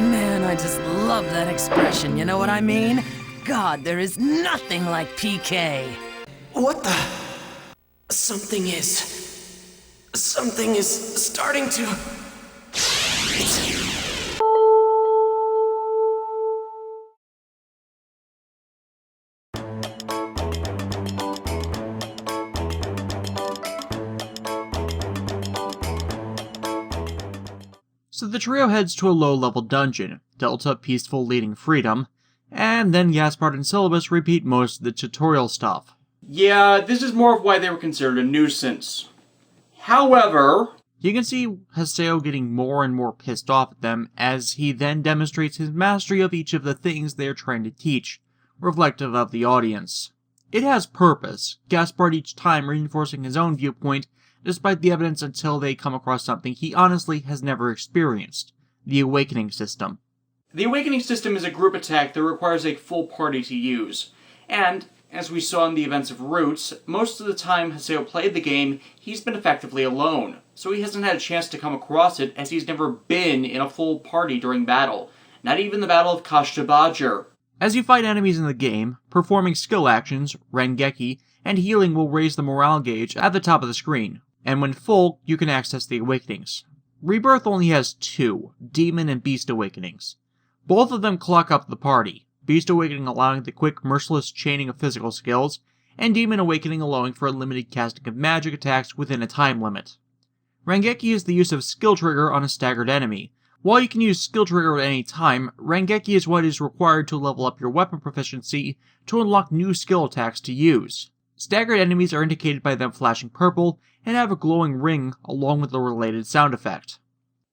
Man, I just love that expression, you know what I mean? God, there is nothing like PK. What the? Something is starting to... So the trio heads to a low-level dungeon, Delta, Peaceful, Leading, Freedom, and then Gaspard and Syllabus repeat most of the tutorial stuff. Yeah, this is more of why they were considered a nuisance. However... You can see Haseo getting more and more pissed off at them as he then demonstrates his mastery of each of the things they are trying to teach, reflective of the audience. It has purpose, Gaspard each time reinforcing his own viewpoint despite the evidence until they come across something he honestly has never experienced, the Awakening System. The Awakening System is a group attack that requires a full party to use, and, as we saw in the events of Roots, most of the time Haseo played the game, he's been effectively alone, so he hasn't had a chance to come across it as he's never been in a full party during battle, not even the Battle of Kashtabajar. As you fight enemies in the game, performing skill actions, Rengeki, and healing will raise the morale gauge at the top of the screen, and when full, you can access the Awakenings. Rebirth only has 2, Demon and Beast Awakenings. Both of them clock up the party, Beast Awakening allowing the quick, merciless chaining of physical skills, and Demon Awakening allowing for unlimited casting of magic attacks within a time limit. Rengeki is the use of Skill Trigger on a staggered enemy. While you can use Skill Trigger at any time, Rengeki is what is required to level up your weapon proficiency to unlock new skill attacks to use. Staggered enemies are indicated by them flashing purple and have a glowing ring along with the related sound effect.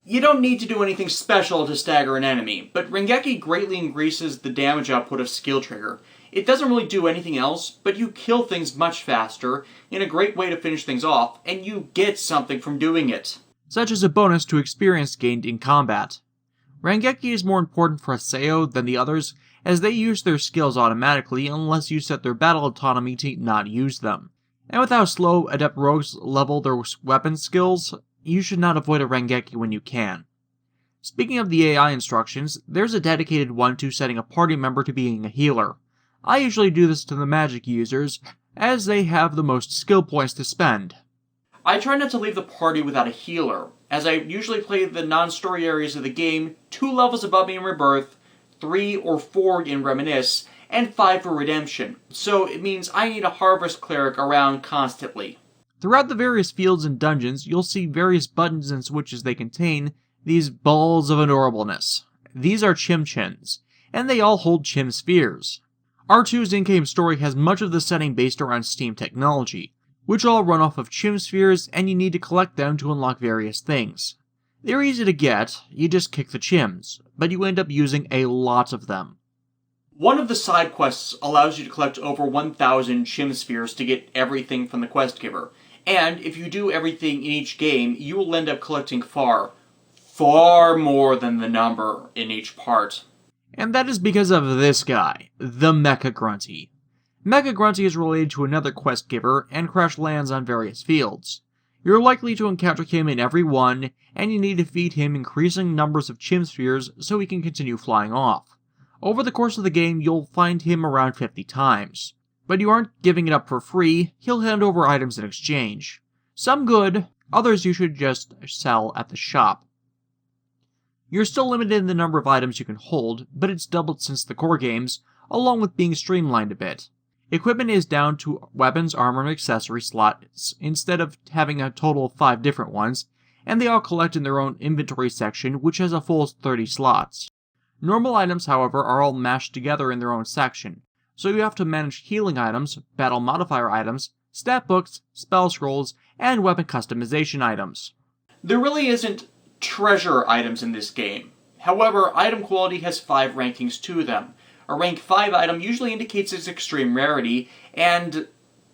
You don't need to do anything special to stagger an enemy, but Rengeki greatly increases the damage output of Skill Trigger. It doesn't really do anything else, but you kill things much faster, in a great way to finish things off, and you get something from doing it. Such as a bonus to experience gained in combat. Rengeki is more important for Haseo than the others, as they use their skills automatically unless you set their battle autonomy to not use them. And with how slow Adept Rogues level their weapon skills, you should not avoid a Rengeki when you can. Speaking of the AI instructions, there's a dedicated one to setting a party member to being a healer. I usually do this to the magic users, as they have the most skill points to spend. I try not to leave the party without a healer, as I usually play the non-story areas of the game 2 levels above me in Rebirth, 3 or 4 in Reminisce, and 5 for Redemption, so it means I need a Harvest Cleric around constantly. Throughout the various fields and dungeons, you'll see various buttons and switches they contain, these balls of adorableness. These are Chim-Chins, and they all hold Chim Spheres. R2's in-game story has much of the setting based around Steam technology, which all run off of Chim Spheres, and you need to collect them to unlock various things. They're easy to get, you just kick the Chims, but you end up using a lot of them. One of the side quests allows you to collect over 1,000 Chim Spheres to get everything from the quest giver, and if you do everything in each game, you will end up collecting far more than the number in each part. And that is because of this guy, the Mecha Grunty. Mecha Grunty is related to another quest giver and crash lands on various fields. You're likely to encounter him in every one, and you need to feed him increasing numbers of Chim Spheres so he can continue flying off. Over the course of the game, you'll find him around 50 times. But you aren't giving it up for free, he'll hand over items in exchange. Some good, others you should just sell at the shop. You're still limited in the number of items you can hold, but it's doubled since the core games, along with being streamlined a bit. Equipment is down to weapons, armor, and accessory slots, instead of having a total of 5 different ones, and they all collect in their own inventory section, which has a full 30 slots. Normal items, however, are all mashed together in their own section, so you have to manage healing items, battle modifier items, stat books, spell scrolls, and weapon customization items. There really isn't treasure items in this game. However, item quality has 5 rankings to them. A rank 5 item usually indicates its extreme rarity, and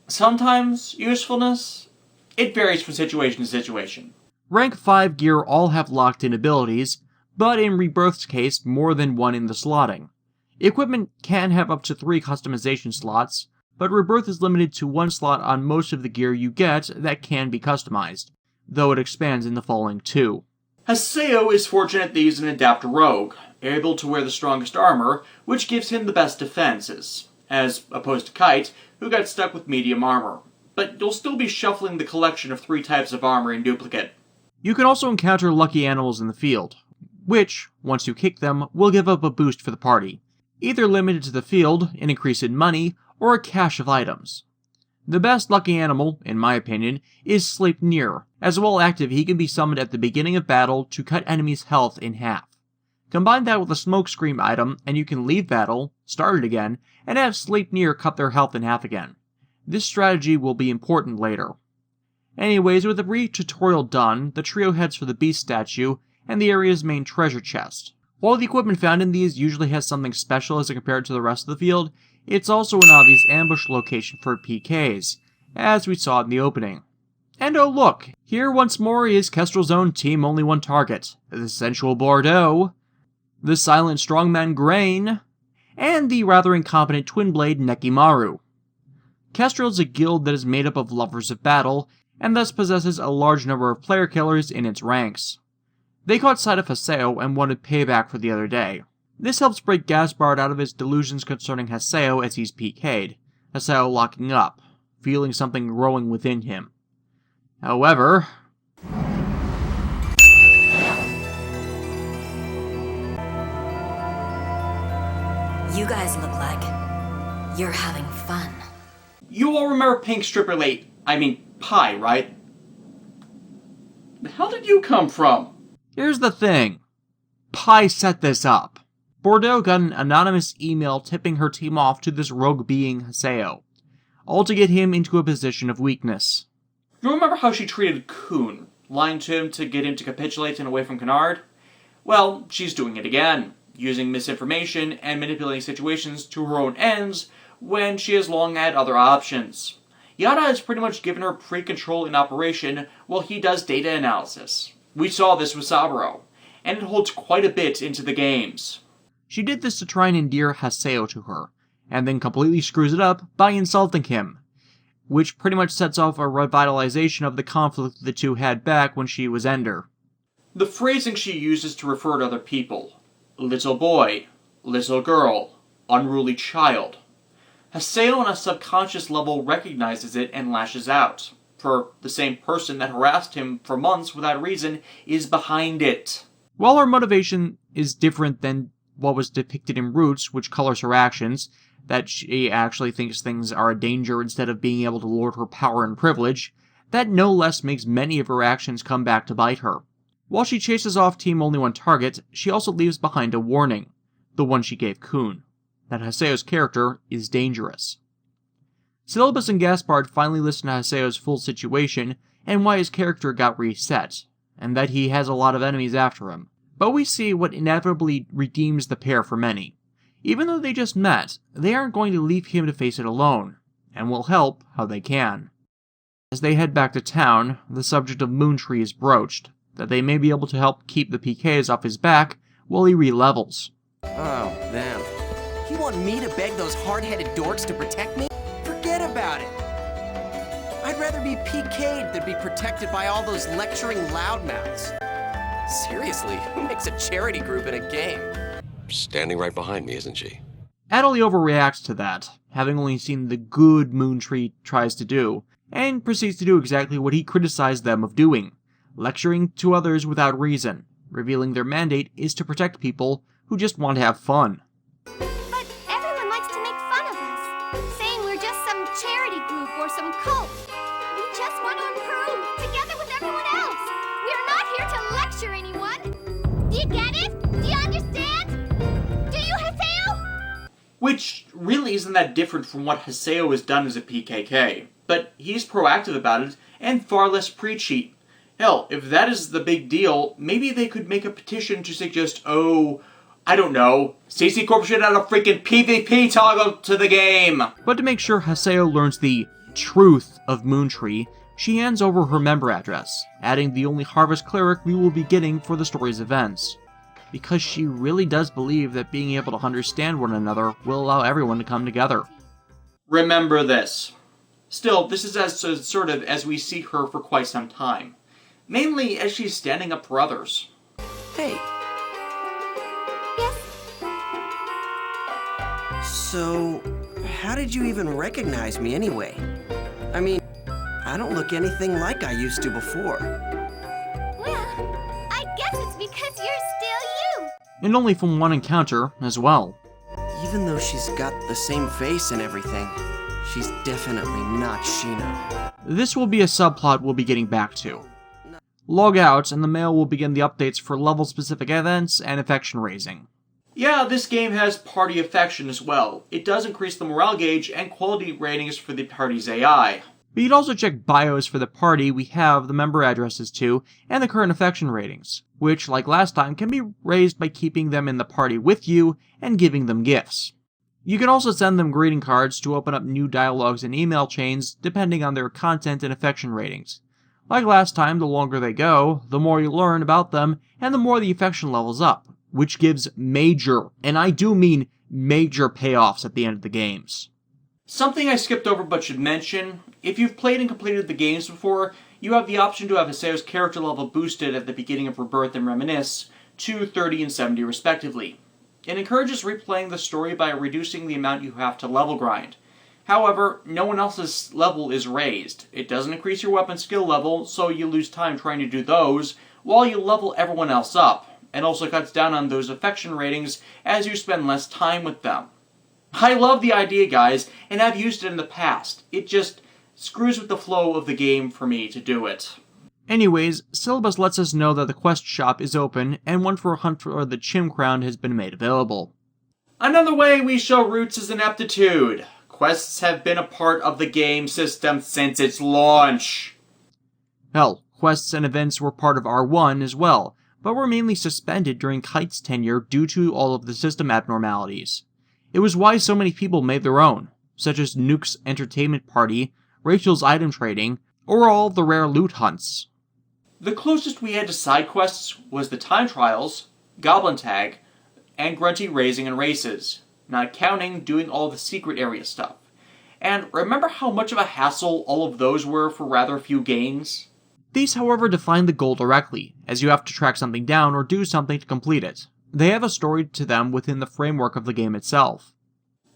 sometimes usefulness. It varies from situation to situation. Rank 5 gear all have locked-in abilities, but in Rebirth's case, more than one in the slotting. Equipment can have up to 3 customization slots, but Rebirth is limited to 1 slot on most of the gear you get that can be customized, though it expands in the following 2. Haseo is fortunate that he's an adept rogue. able to wear the strongest armor, which gives him the best defenses, as opposed to Kite, who got stuck with medium armor. But you'll still be shuffling the collection of 3 types of armor in duplicate. You can also encounter lucky animals in the field, which, once you kick them, will give up a boost for the party, either limited to the field, an increase in money, or a cache of items. The best lucky animal, in my opinion, is Sleipnir. As well active, he can be summoned at the beginning of battle to cut enemies' health in half. Combine that with a Smokescream item, and you can leave battle, start it again, and have Sleipnir cut their health in half again. This strategy will be important later. Anyways, with the brief tutorial done, the trio heads for the beast statue and the area's main treasure chest. While the equipment found in these usually has something special as compared to the rest of the field, it's also an obvious ambush location for PKs, as we saw in the opening. And oh look, here once more is Kestrel's own team only one target, the sensual Bordeaux, the silent strongman Grain, and the rather incompetent twin blade Nekimaru. Kestrel is a guild that is made up of lovers of battle, and thus possesses a large number of player killers in its ranks. They caught sight of Haseo and wanted payback for the other day. This helps break Gaspard out of his delusions concerning Haseo as he's PK'd, Haseo locking up, feeling something growing within him. However, you guys look like you're having fun. You all remember Pink Stripper Pie, right? The hell did you come from? here's the thing. Pi set this up. Bordeaux got an anonymous email tipping her team off to this rogue being Haseo, all to get him into a position of weakness. You remember how she treated Kuhn, lying to him to get him to capitulate and away from Kennard? Well, she's doing it again, using misinformation and manipulating situations to her own ends when she has long had other options. Yada has pretty much given her pre-control in operation while he does data analysis. We saw this with Saburo, and it holds quite a bit into the games. She did this to try and endear Haseo to her, and then completely screws it up by insulting him, which pretty much sets off a revitalization of the conflict the two had back when she was Ender. The phrasing she uses to refer to other people: little boy, little girl, unruly child. Haseo on a subconscious level recognizes it and lashes out, for the same person that harassed him for months without reason is behind it. While her motivation is different than what was depicted in Roots, which colors her actions, that she actually thinks things are a danger instead of being able to lord her power and privilege, that no less makes many of her actions come back to bite her. While she chases off Team Only One Target, she also leaves behind a warning, the one she gave Kuhn, that Haseo's character is dangerous. Syllabus and Gaspard finally listen to Haseo's full situation and why his character got reset, and that he has a lot of enemies after him. But we see what inevitably redeems the pair for many. Even though they just met, they aren't going to leave him to face it alone, and will help how they can. As they head back to town, the subject of Moontree is broached, that they may be able to help keep the PKs off his back while he re-levels. Oh, them. You want me to beg those hard-headed dorks to protect me? Forget about it. I'd rather be PK'd than be protected by all those lecturing loudmouths. Seriously, who makes a charity group in a game? Standing right behind me, isn't she? Adley overreacts to that, having only seen the good Moontree tries to do, and proceeds to do exactly what he criticized them of doing, lecturing to others without reason, revealing their mandate is to protect people who just want to have fun. But everyone likes to make fun of us, saying we're just some charity group or some cult. We just want to improve, together with everyone else. We're not here to lecture anyone. Do you get it? Do you understand? Do you, Haseo? Which really isn't that different from what Haseo has done as a PKK, but he's proactive about it and far less preachy. Hell, if that is the big deal, maybe they could make a petition to suggest, I don't know, CC Corp should add a freaking PvP toggle to the game! But to make sure Haseo learns the truth of Moontree, she hands over her member address, adding the only Harvest Cleric we will be getting for the story's events. Because she really does believe that being able to understand one another will allow everyone to come together. Remember this. Still, this is as assertive as we see her for quite some time. Mainly as she's standing up for others. Hey, Yes? So, how did you even recognize me anyway? I mean, I don't look anything like I used to before. Well, I guess it's because you're still you. And only from one encounter as well. Even though she's got the same face and everything, she's definitely not Shino. This will be a subplot we'll be getting back to. Log out, and the mail will begin the updates for level-specific events and affection raising. Yeah, this game has party affection as well. It does increase the morale gauge and quality ratings for the party's AI. But you'd also check bios for the party we have the member addresses to, and the current affection ratings, which, like last time, can be raised by keeping them in the party with you and giving them gifts. You can also send them greeting cards to open up new dialogues and email chains, depending on their content and affection ratings. Like last time, the longer they go, the more you learn about them, and the more the affection levels up, which gives major, and I do mean major payoffs at the end of the games. Something I skipped over but should mention, if you've played and completed the games before, you have the option to have Haseo's character level boosted at the beginning of Rebirth and Reminisce to 30 and 70 respectively. It encourages replaying the story by reducing the amount you have to level grind. However, no one else's level is raised. It doesn't increase your weapon skill level, so you lose time trying to do those, while you level everyone else up, and also cuts down on those affection ratings as you spend less time with them. I love the idea, guys, and I've used it in the past. It just screws with the flow of the game for me to do it. Anyways, Syllabus lets us know that the quest shop is open, and one for a hunt for the Chim Crown has been made available. Another way we show Roots is ineptitude. Quests have been a part of the game system since its launch. Hell, quests and events were part of R1 as well, but were mainly suspended during Kite's tenure due to all of the system abnormalities. It was why so many people made their own, such as Nuke's entertainment party, Rachel's item trading, or all the rare loot hunts. The closest we had to side quests was the time trials, Goblin Tag, and Grunty raising and races, not counting doing all the secret area stuff. And remember how much of a hassle all of those were for rather few games? These, however, define the goal directly, as you have to track something down or do something to complete it. They have a story to them within the framework of the game itself.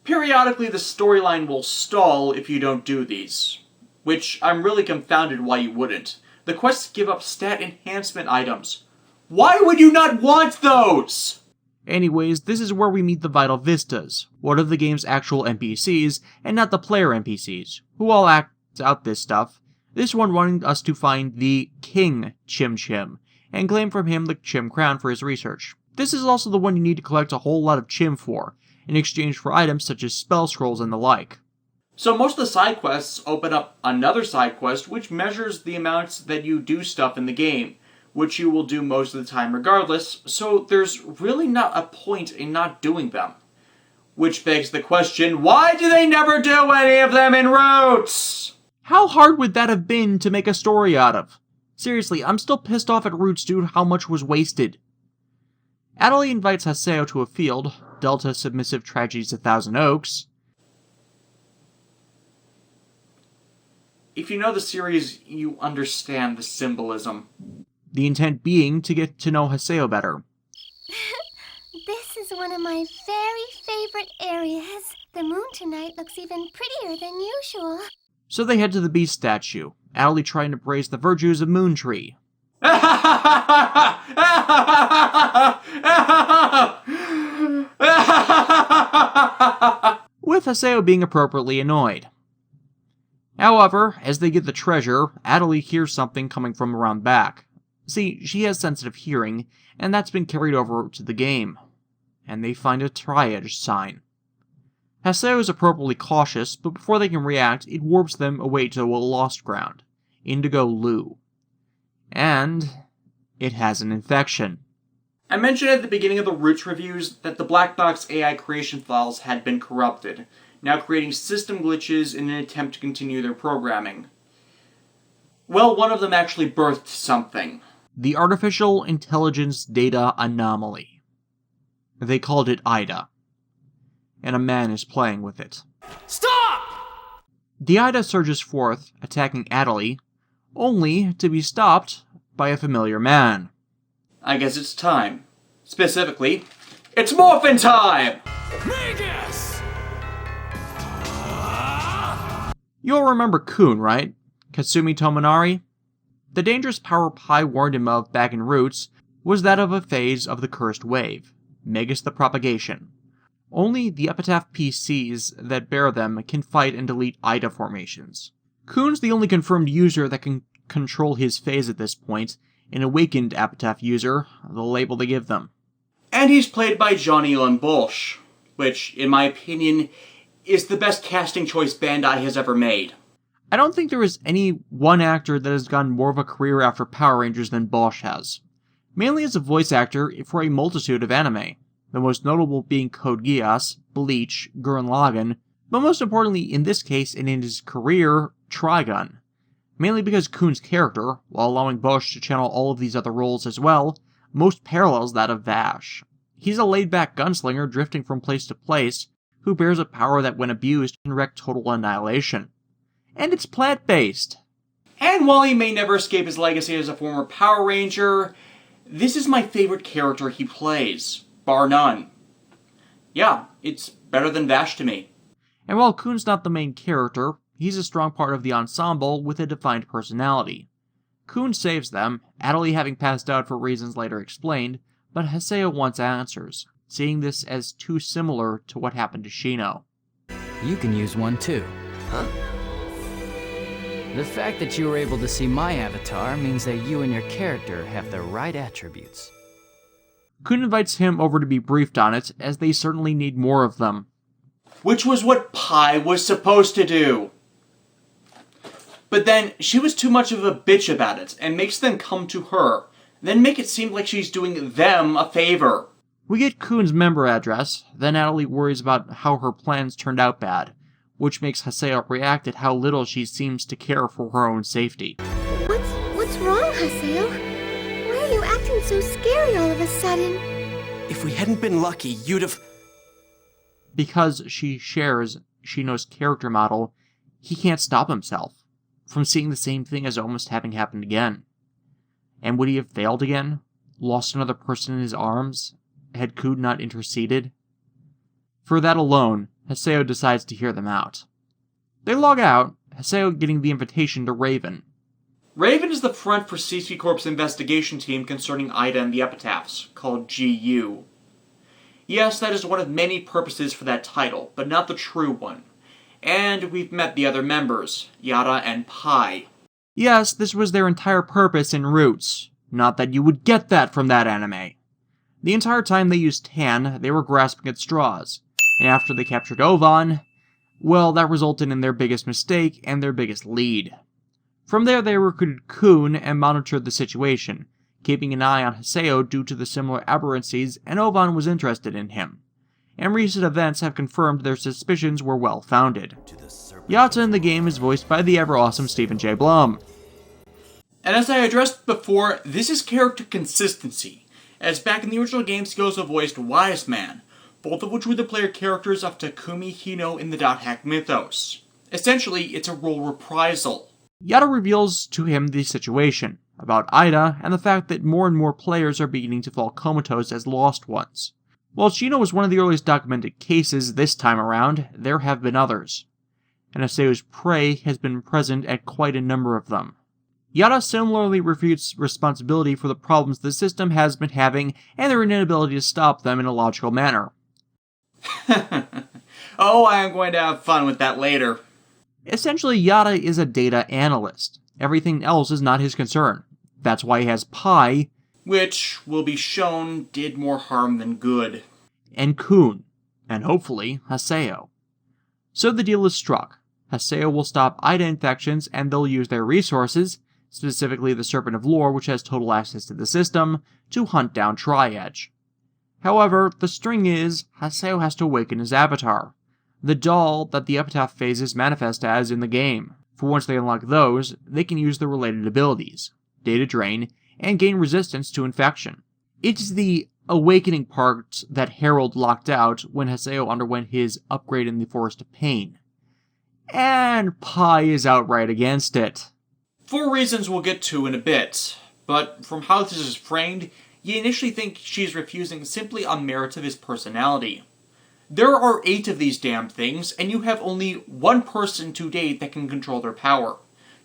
Periodically, the storyline will stall if you don't do these, which I'm really confounded why you wouldn't. The quests give up stat enhancement items. Why would you not want those? Anyways, this is where we meet the Vital Vistas, one of the game's actual NPCs, and not the player NPCs, who all act out this stuff, this one wanting us to find the King Chim Chim, and claim from him the Chim Crown for his research. This is also the one you need to collect a whole lot of Chim for, in exchange for items such as spell scrolls and the like. So most of the side quests open up another side quest which measures the amounts that you do stuff in the game, which you will do most of the time regardless, so there's really not a point in not doing them. Which begs the question, why do they never do any of them in Roots? How hard would that have been to make a story out of? Seriously, I'm still pissed off at Roots due to how much was wasted. Adelie invites Haseo to a field, Delta Submissive Tragedies 1,000 Oaks. If you know the series, you understand the symbolism. The intent being to get to know Haseo better. This is one of my very favorite areas. The moon tonight looks even prettier than usual. So they head to the beast statue, Adelie trying to praise the virtues of Moon Tree. With Haseo being appropriately annoyed. However, as they get the treasure, Adelie hears something coming from around back. See, she has sensitive hearing, and that's been carried over to the game. And they find a triage sign. Haseo is appropriately cautious, but before they can react, it warps them away to a lost ground, Indigo Lu. And it has an infection. I mentioned at the beginning of the Roots reviews that the black box AI creation files had been corrupted, now creating system glitches in an attempt to continue their programming. Well, one of them actually birthed something. The Artificial Intelligence Data Anomaly. They called it IDA. And a man is playing with it. Stop! The IDA surges forth, attacking Adelie, only to be stopped by a familiar man. I guess it's time. Specifically, it's morphin' time! Magus! You'll remember Kun, right? Kasumi Tominari? The dangerous power Pi warned him of back in Roots was that of a phase of the Cursed Wave, Magus the Propagation. Only the Epitaph PCs that bear them can fight and delete Ida formations. Kun's the only confirmed user that can control his phase at this point, an awakened Epitaph user, the label they give them. And he's played by Johnny Elan Bolsh, which, in my opinion, is the best casting choice Bandai has ever made. I don't think there is any one actor that has gotten more of a career after Power Rangers than Bolsh has, mainly as a voice actor for a multitude of anime, the most notable being Code Geass, Bleach, Gurren Lagann, but most importantly in this case and in his career, Trigun. Mainly because Kun's character, while allowing Bolsh to channel all of these other roles as well, most parallels that of Vash. He's a laid-back gunslinger drifting from place to place, who bears a power that when abused can wreak total annihilation. And it's plant-based. And while he may never escape his legacy as a former Power Ranger, this is my favorite character he plays, bar none. Yeah, it's better than Vash to me. And while Kun's not the main character, he's a strong part of the ensemble with a defined personality. Kun saves them, Adley having passed out for reasons later explained, but Haseo wants answers, seeing this as too similar to what happened to Shino. You can use one too. Huh? The fact that you were able to see my avatar means that you and your character have the right attributes. Kun invites him over to be briefed on it, as they certainly need more of them. Which was what Pi was supposed to do. But then, she was too much of a bitch about it, and makes them come to her, then make it seem like she's doing them a favor. We get Kun's member address, then Adley worries about how her plans turned out bad, which makes Haseo react at how little she seems to care for her own safety. What's wrong, Haseo? Why are you acting so scary all of a sudden? If we hadn't been lucky, you'd have... Because she shares Shino's character model, he can't stop himself from seeing the same thing as almost having happened again. And would he have failed again? Lost another person in his arms? Had Kun not interceded? For that alone, Haseo decides to hear them out. They log out, Haseo getting the invitation to Raven. Raven is the front for CC Corp's investigation team concerning Ida and the Epitaphs, called GU. Yes, that is one of many purposes for that title, but not the true one. And we've met the other members, Yara and Pi. Yes, this was their entire purpose in Roots. Not that you would get that from that anime. The entire time they used Tan, they were grasping at straws. And after they captured Ovan, well, that resulted in their biggest mistake and their biggest lead. From there, they recruited Kun and monitored the situation, keeping an eye on Haseo due to the similar aberrancies, and Ovan was interested in him. And recent events have confirmed their suspicions were well-founded. Yatta in the game is voiced by the ever-awesome Stephen J. Blum. And as I addressed before, this is character consistency, as back in the original games he also voiced Wise Man, both of which were the player characters of Takumi Hino in the Dot Hack mythos. Essentially, it's a role reprisal. Yatta reveals to him the situation, about Ida, and the fact that more and more players are beginning to fall comatose as lost ones. While Shino was one of the earliest documented cases this time around, there have been others. And Haseo's prey has been present at quite a number of them. Yatta similarly refutes responsibility for the problems the system has been having and their inability to stop them in a logical manner. Oh, I am going to have fun with that later. Essentially, Yatta is a data analyst. Everything else is not his concern. That's why he has Pi, which, will be shown, did more harm than good. And Kun, and hopefully, Haseo. So the deal is struck. Haseo will stop Ida infections, and they'll use their resources, specifically the Serpent of Lore, which has total access to the system, to hunt down Tri-Edge. However, the string is, Haseo has to awaken his avatar, the doll that the Epitaph phases manifest as in the game. For once they unlock those, they can use the related abilities, Data Drain, and gain resistance to infection. It's the awakening part that Harold locked out when Haseo underwent his upgrade in the Forest of Pain. And Pi is outright against it. For reasons we'll get to in a bit, but from how this is framed, you initially think she's refusing simply on merits of his personality. There are 8 of these damn things, and you have only one person to date that can control their power.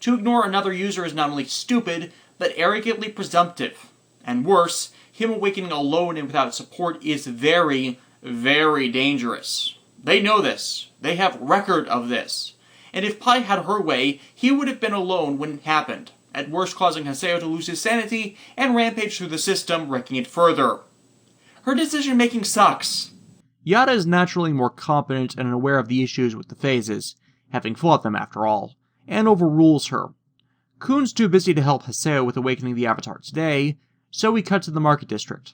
To ignore another user is not only stupid, but arrogantly presumptive. And worse, him awakening alone and without support is very, very dangerous. They know this. They have record of this. And if Pai had her way, he would have been alone when it happened, at worst causing Haseo to lose his sanity and rampage through the system, wrecking it further. Her decision-making sucks. Yada is naturally more competent and aware of the issues with the phases, having fought them after all, and overrules her. Kun's too busy to help Haseo with awakening the Avatar today, so we cut to the market district.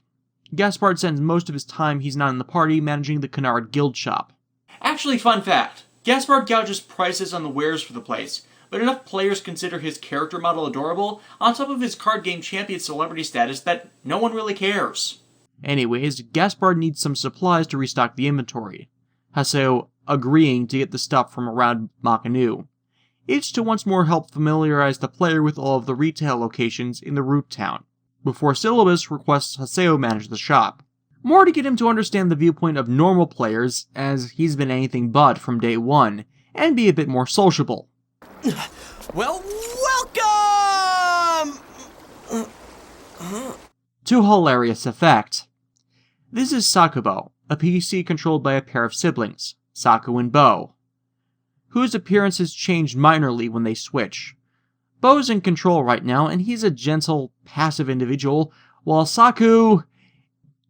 Gaspard spends most of his time he's not in the party managing the Canard Guild shop. Actually, fun fact, Gaspard gouges prices on the wares for the place, but enough players consider his character model adorable, on top of his card game champion celebrity status, that no one really cares. Anyways, Gaspard needs some supplies to restock the inventory, Haseo agreeing to get the stuff from around Makanu. It's to once more help familiarize the player with all of the retail locations in the root town, before Syllabus requests Haseo manage the shop. More to get him to understand the viewpoint of normal players, as he's been anything but from day one, and be a bit more sociable. Well, welcome! To hilarious effect. This is Sakubo, a PC controlled by a pair of siblings, Saku and Bo, whose appearances changed minorly when they switch. Bo's in control right now, and he's a gentle, passive individual, while Saku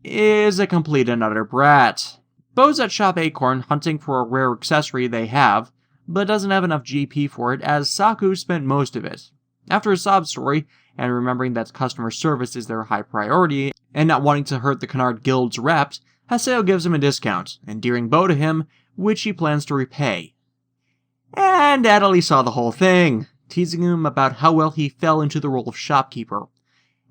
is a complete and utter brat. Bo's at Shop Acorn hunting for a rare accessory they have, but doesn't have enough GP for it as Saku spent most of it. After a sob story, and remembering that customer service is their high priority, and not wanting to hurt the Canard Guild's rep, Haseo gives him a discount, endearing Bo to him, which he plans to repay. And Natalie saw the whole thing, teasing him about how well he fell into the role of shopkeeper.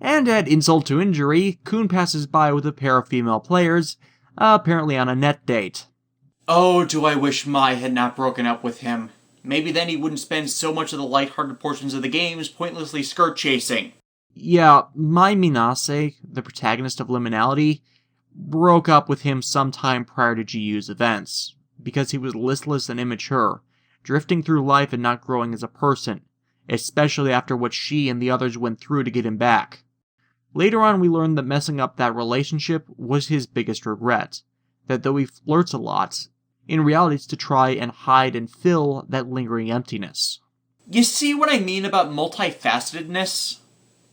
And at insult to injury, Kun passes by with a pair of female players, apparently on a net date. Oh, do I wish Mai had not broken up with him. Maybe then he wouldn't spend so much of the lighthearted portions of the games pointlessly skirt-chasing. Yeah, Mai Minase, the protagonist of Liminality, broke up with him sometime prior to GU's events, because he was listless and immature, drifting through life and not growing as a person, especially after what she and the others went through to get him back. Later on, we learned that messing up that relationship was his biggest regret, that though he flirts a lot, in reality it's to try and hide and fill that lingering emptiness. You see what I mean about multifacetedness?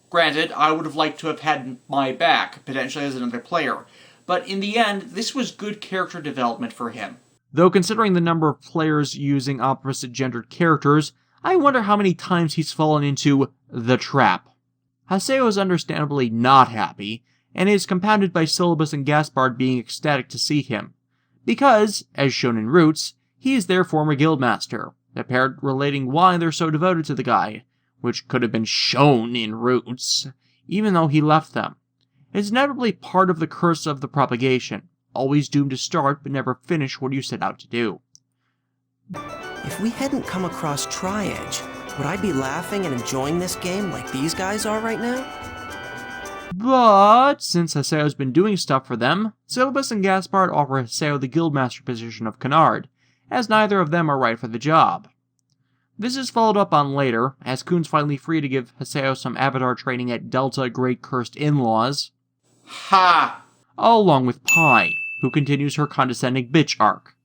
Granted, I would have liked to have had Mai back, potentially as another player, but in the end, this was good character development for him. Though considering the number of players using opposite-gendered characters, I wonder how many times he's fallen into the trap. Haseo is understandably not happy, and is compounded by Syllabus and Gaspard being ecstatic to see him. Because, as shown in Roots, he is their former guildmaster, the pair relating why they're so devoted to the guy, which could have been shown in Roots, even though he left them. It's inevitably part of the curse of the propagation, always doomed to start but never finish what you set out to do. If we hadn't come across Tri-Edge, would I be laughing and enjoying this game like these guys are right now? But, since Haseo's been doing stuff for them, Syllabus and Gaspard offer Haseo the guildmaster position of Canard, as neither of them are right for the job. This is followed up on later, as Kun's finally free to give Haseo some avatar training at Delta Great Cursed In-Laws. Ha! Along with Pai, who continues her condescending bitch arc.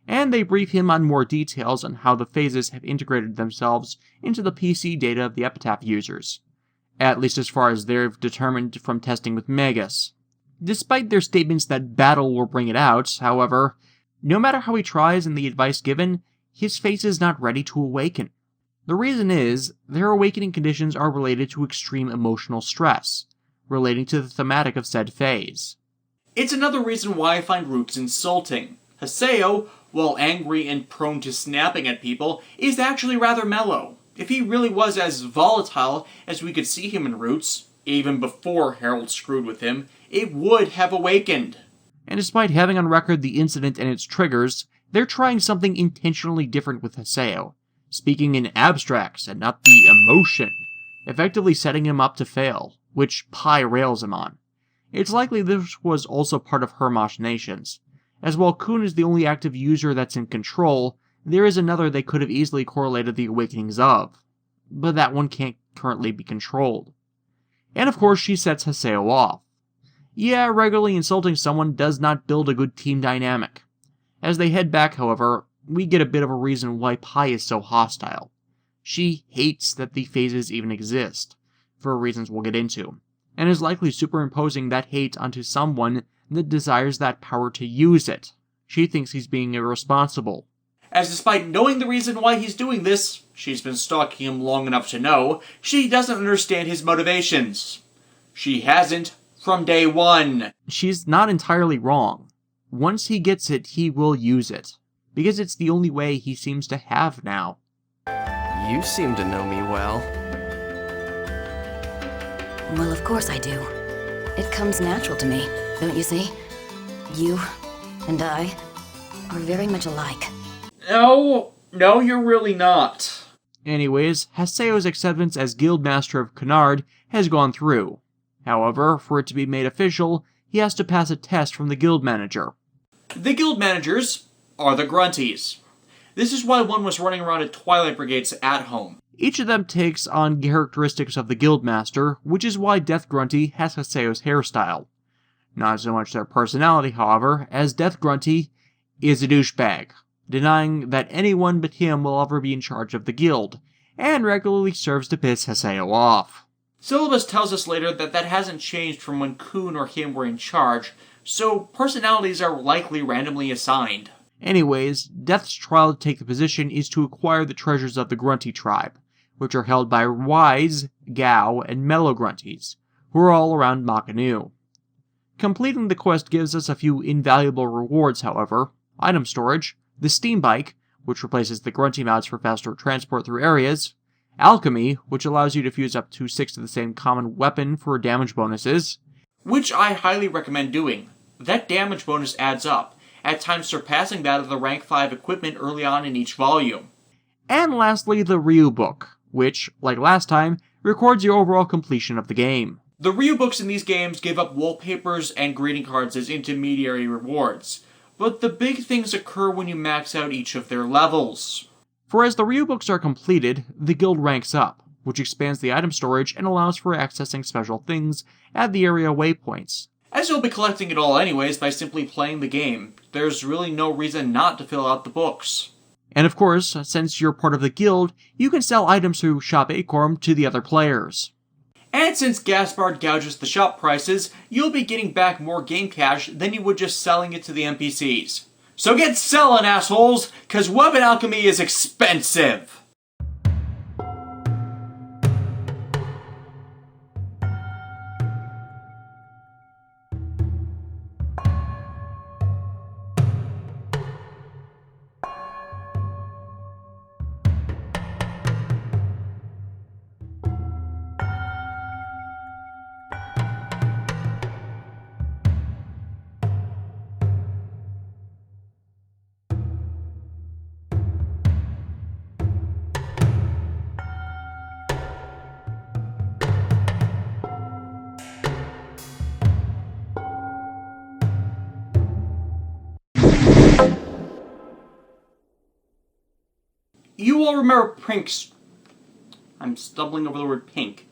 And they brief him on more details on how the phases have integrated themselves into the PC data of the Epitaph users, at least as far as they've determined from testing with Magus. Despite their statements that battle will bring it out, however, no matter how he tries and the advice given, his face is not ready to awaken. The reason is, their awakening conditions are related to extreme emotional stress, relating to the thematic of said phase. It's another reason why I find Roots insulting. Haseo, while angry and prone to snapping at people, is actually rather mellow. If he really was as volatile as we could see him in Roots, even before Harold screwed with him, it would have awakened. And despite having on record the incident and its triggers, they're trying something intentionally different with Haseo, speaking in abstracts and not the emotion, effectively setting him up to fail, which Pai rails him on. It's likely this was also part of her machinations, as while Kun is the only active user that's in control, there is another they could have easily correlated the awakenings of, but that one can't currently be controlled. And of course she sets Haseo off. Yeah, regularly insulting someone does not build a good team dynamic. As they head back, however, we get a bit of a reason why Pai is so hostile. She hates that the phases even exist, for reasons we'll get into, and is likely superimposing that hate onto someone that desires that power to use it. She thinks he's being irresponsible. As despite knowing the reason why he's doing this, she's been stalking him long enough to know, she doesn't understand his motivations. She hasn't from day one. She's not entirely wrong. Once he gets it, he will use it, because it's the only way he seems to have now. You seem to know me well. Well, of course I do. It comes natural to me, don't you see? You and I are very much alike. No, you're really not. Anyways, Haseo's acceptance as Guildmaster of Canard has gone through. However, for it to be made official, he has to pass a test from the guild manager. The guild managers are the grunties. This is why one was running around at Twilight Brigades at home. Each of them takes on characteristics of the Guildmaster, which is why Death Grunty has Haseo's hairstyle. Not so much their personality, however, as Death Grunty is a douchebag, denying that anyone but him will ever be in charge of the guild, and regularly serves to piss Haseo off. Syllabus tells us later that that hasn't changed from when Kun or him were in charge, so personalities are likely randomly assigned. Anyways, Death's trial to take the position is to acquire the treasures of the Grunty tribe, which are held by Wise, Gao, and Mellow Grunties, who are all around Makanu. Completing the quest gives us a few invaluable rewards, however: item storage, the steam bike, which replaces the Grunty mods for faster transport through areas, alchemy, which allows you to fuse up to 6 of the same common weapon for damage bonuses, which I highly recommend doing. That damage bonus adds up, at times surpassing that of the rank 5 equipment early on in each volume. And lastly, the Ryu book, which, like last time, records your overall completion of the game. The Ryu books in these games give up wallpapers and greeting cards as intermediary rewards, but the big things occur when you max out each of their levels. For as the Ryu books are completed, the guild ranks up, which expands the item storage and allows for accessing special things at the area waypoints. As you'll be collecting it all anyways by simply playing the game, there's really no reason not to fill out the books. And of course, since you're part of the guild, you can sell items through Shop Acorn to the other players. And since Gaspard gouges the shop prices, you'll be getting back more game cash than you would just selling it to the NPCs. So get selling, assholes, cause weapon alchemy is expensive! You all remember I'm stumbling over the word pink.